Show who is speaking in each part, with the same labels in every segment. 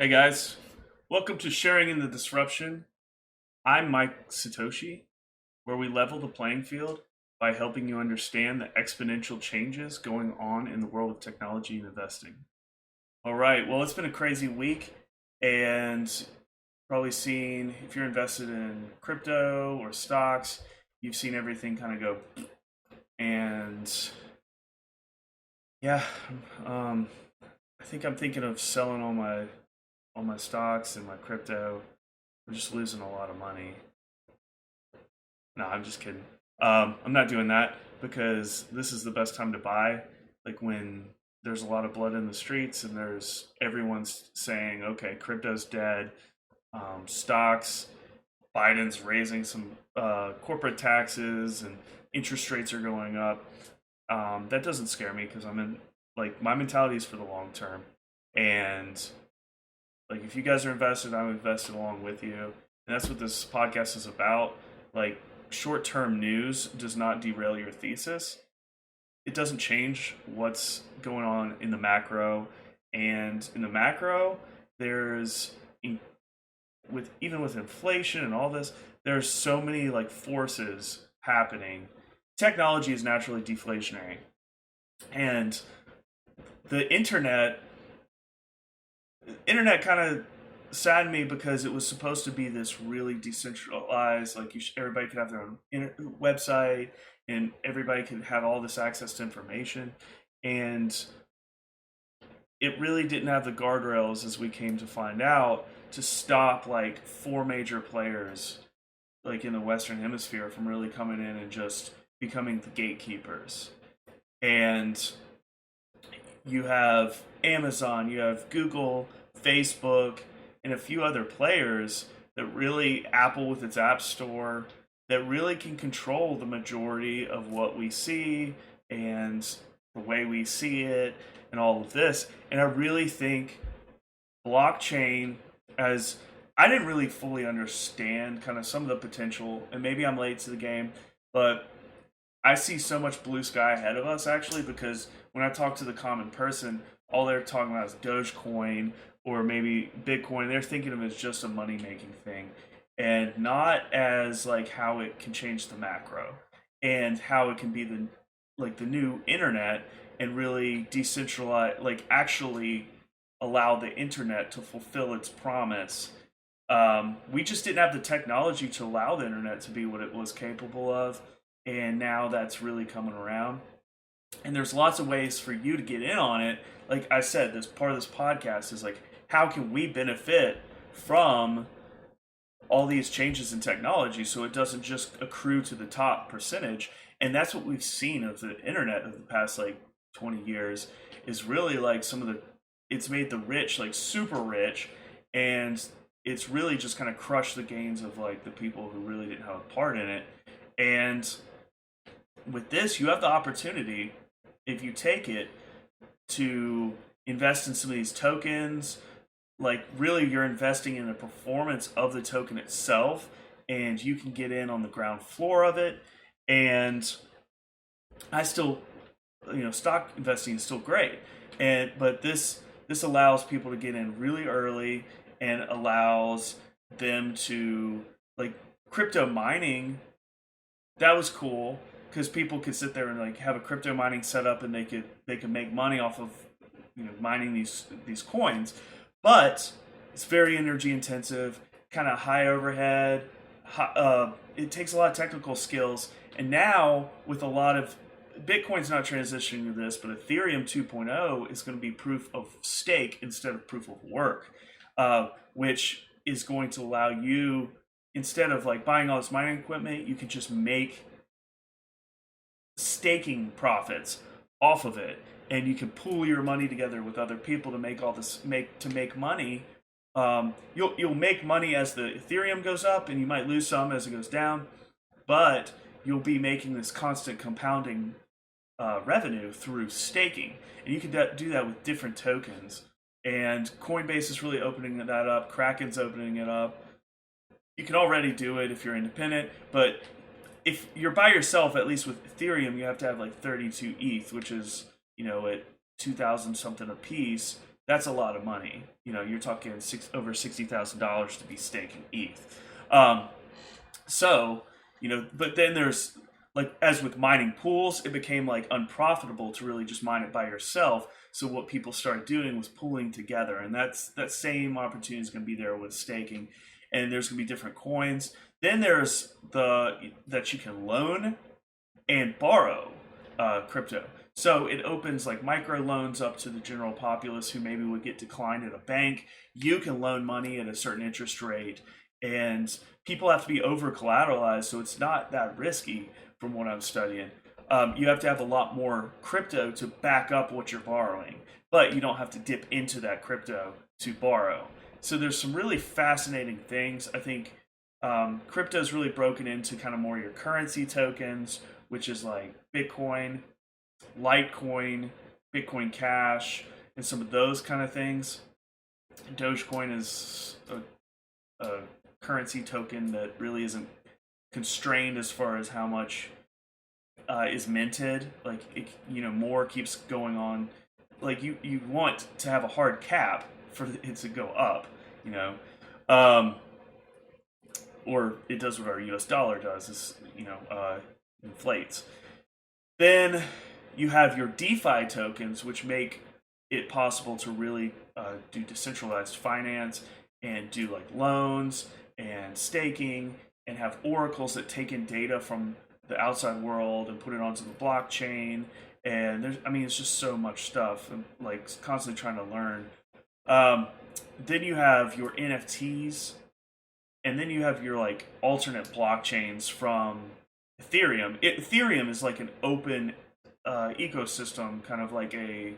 Speaker 1: Hey guys, welcome to Sharing in the Disruption. I'm Mike Satoshi, where we level the playing field by helping you understand the exponential changes going on in the world of technology and investing. All right, well, it's been a crazy week, and probably seen if you're invested in crypto or stocks, you've seen everything kind of go. And yeah, um, I think I'm thinking of selling all my stocks and my crypto. I'm just losing a lot of money. No, I'm just kidding. I'm not doing that because this is the best time to buy. Like when there's a lot of blood in the streets and there's everyone's saying, okay, crypto's dead, stocks, Biden's raising some corporate taxes and interest rates are going up. That doesn't scare me because I'm in, like, my mentality is for the long term. And like if you guys are invested, I'm invested along with you. And that's what this podcast is about. Like short-term news does not derail your thesis. It doesn't change what's going on in the macro. And in the macro, there's with even with inflation and all this, there's so many like forces happening. Technology is naturally deflationary. And the internet kind of saddened me because it was supposed to be this really decentralized, like everybody could have their own website and everybody could have all this access to information, and it really didn't have the guardrails, as we came to find out, to stop like four major players like in the Western Hemisphere from really coming in and just becoming the gatekeepers. And you have Amazon, you have Google, Facebook, and a few other players that really, Apple with its App Store, that really can control the majority of what we see and the way we see it and all of this. And I really think blockchain, as I didn't really fully understand kind of some of the potential, and maybe I'm late to the game, but I see so much blue sky ahead of us actually, because when I talk to the common person, all they're talking about is Dogecoin or maybe Bitcoin. They're thinking of it as just a money making thing and not as like how it can change the macro and how it can be the new internet and really decentralize, like actually allow the internet to fulfill its promise. We just didn't have the technology to allow the internet to be what it was capable of, and now that's really coming around. And there's lots of ways for you to get in on it. Like I said, this part of this podcast is like, how can we benefit from all these changes in technology so it doesn't just accrue to the top percentage? And that's what we've seen of the internet of the past like 20 years, is really like it's made the rich like super rich, and it's really just kind of crushed the gains of like the people who really didn't have a part in it. And with this, you have the opportunity, if you take it, to invest in some of these tokens. Like really, you're investing in the performance of the token itself, and you can get in on the ground floor of it. And I still, stock investing is still great, but this allows people to get in really early and allows them to, like, crypto mining. That was cool because people could sit there and like have a crypto mining setup, and they could make money off of mining these coins. But it's very energy intensive, kind of high overhead. It takes a lot of technical skills, and now with a lot of Bitcoin's not transitioning to this, but Ethereum 2.0 is going to be proof of stake instead of proof of work, which is going to allow you, instead of like buying all this mining equipment, you can just make staking profits off of it, and you can pool your money together with other people to make money. You'll make money as the Ethereum goes up, and you might lose some as it goes down, but you'll be making this constant compounding revenue through staking, and you can do that with different tokens. And Coinbase is really opening that up. Kraken's opening it up. You can already do it if you're independent, but if you're by yourself, at least with Ethereum, you have to have like 32 ETH, which is at 2,000 something a piece. That's a lot of money. You're talking over $60,000 to be staking ETH. Um, so, but then there's like, as with mining pools, it became like unprofitable to really just mine it by yourself. So what people started doing was pooling together, and that same opportunity is going to be there with staking. And there's going to be different coins. Then there's the that you can loan and borrow crypto. So it opens like micro loans up to the general populace who maybe would get declined at a bank. You can loan money at a certain interest rate, and people have to be over collateralized, so it's not that risky from what I'm studying. You have to have a lot more crypto to back up what you're borrowing, but you don't have to dip into that crypto to borrow. So there's some really fascinating things. I think crypto is really broken into kind of more your currency tokens, which is like Bitcoin, Litecoin, Bitcoin Cash, and some of those kind of things. Dogecoin is a currency token that really isn't constrained as far as how much is minted. Like more keeps going on. Like you want to have a hard cap for it to go up. You know, um, or it does what our U.S. dollar does. Is inflates. Then you have your DeFi tokens, which make it possible to really do decentralized finance and do like loans and staking and have oracles that take in data from the outside world and put it onto the blockchain. And it's just so much stuff, and like constantly trying to learn. Then you have your NFTs, and then you have your like alternate blockchains from Ethereum. Ethereum is like an open ecosystem, kind of like an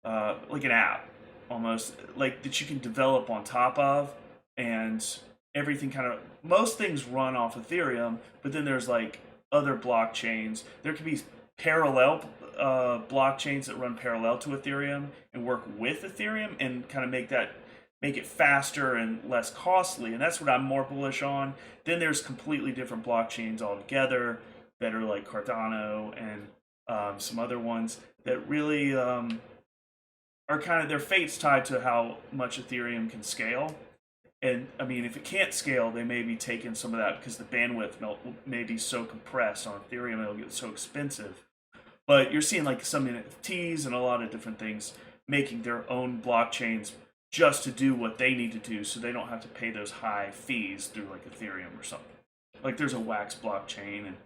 Speaker 1: app almost, like that you can develop on top of, and everything kind of most things run off Ethereum. But then there's like other blockchains. There could be parallel blockchains that run parallel to Ethereum and work with Ethereum and kind of make it faster and less costly, and that's what I'm more bullish on. Then there's completely different blockchains altogether that are like Cardano and some other ones that really are kind of, their fate's tied to how much Ethereum can scale. And if it can't scale, they may be taking some of that because the bandwidth may be so compressed on Ethereum, it'll get so expensive. But you're seeing like some NFTs and a lot of different things making their own blockchains just to do what they need to do, so they don't have to pay those high fees through like Ethereum or something. Like there's a Wax blockchain, and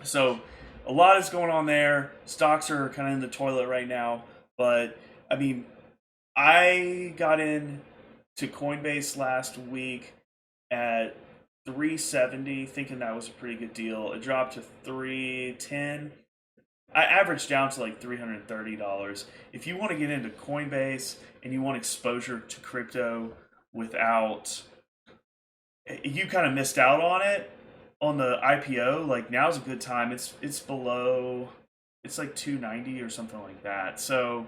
Speaker 1: so a lot is going on there. Stocks are kind of in the toilet right now, but I got in to Coinbase last week at 370, thinking that was a pretty good deal. It dropped to 310. I averaged down to like $330. If you want to get into Coinbase and you want exposure to crypto without, you kind of missed out on it on the IPO. Like now's a good time. It's below, it's like 290 or something like that. So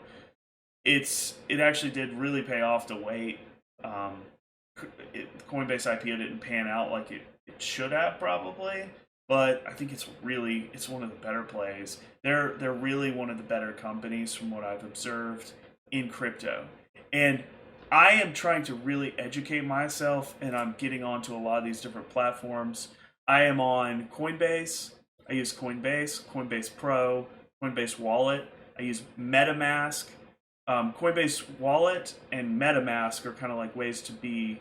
Speaker 1: it actually did really pay off to wait. Coinbase IPO didn't pan out like it should have probably, but I think it's one of the better plays. They're really one of the better companies from what I've observed in crypto. And I am trying to really educate myself, and I'm getting onto a lot of these different platforms. I am on Coinbase. I use Coinbase, Coinbase Pro, Coinbase Wallet. I use MetaMask. Coinbase Wallet and MetaMask are kind of like ways to be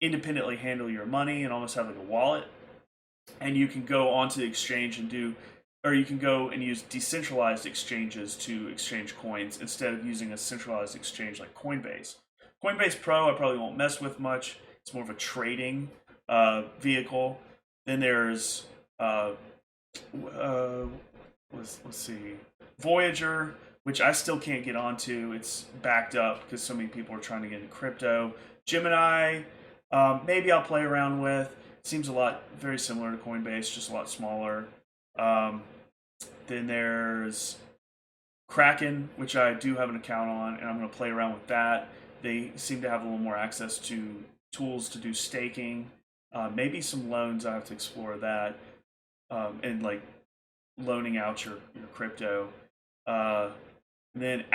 Speaker 1: independently handle your money and almost have like a wallet. And you can go onto the exchange and you can go and use decentralized exchanges to exchange coins instead of using a centralized exchange like Coinbase. Coinbase Pro I probably won't mess with much. It's more of a trading vehicle. Then there's let's see, Voyager, which I still can't get onto. It's backed up because so many people are trying to get into crypto. Gemini, maybe I'll play around with. Seems very similar to Coinbase, just a lot smaller. Then there's Kraken, which I do have an account on, and I'm going to play around with that. They seem to have a little more access to tools to do staking. Maybe some loans, I have to explore that. And like loaning out your crypto. And then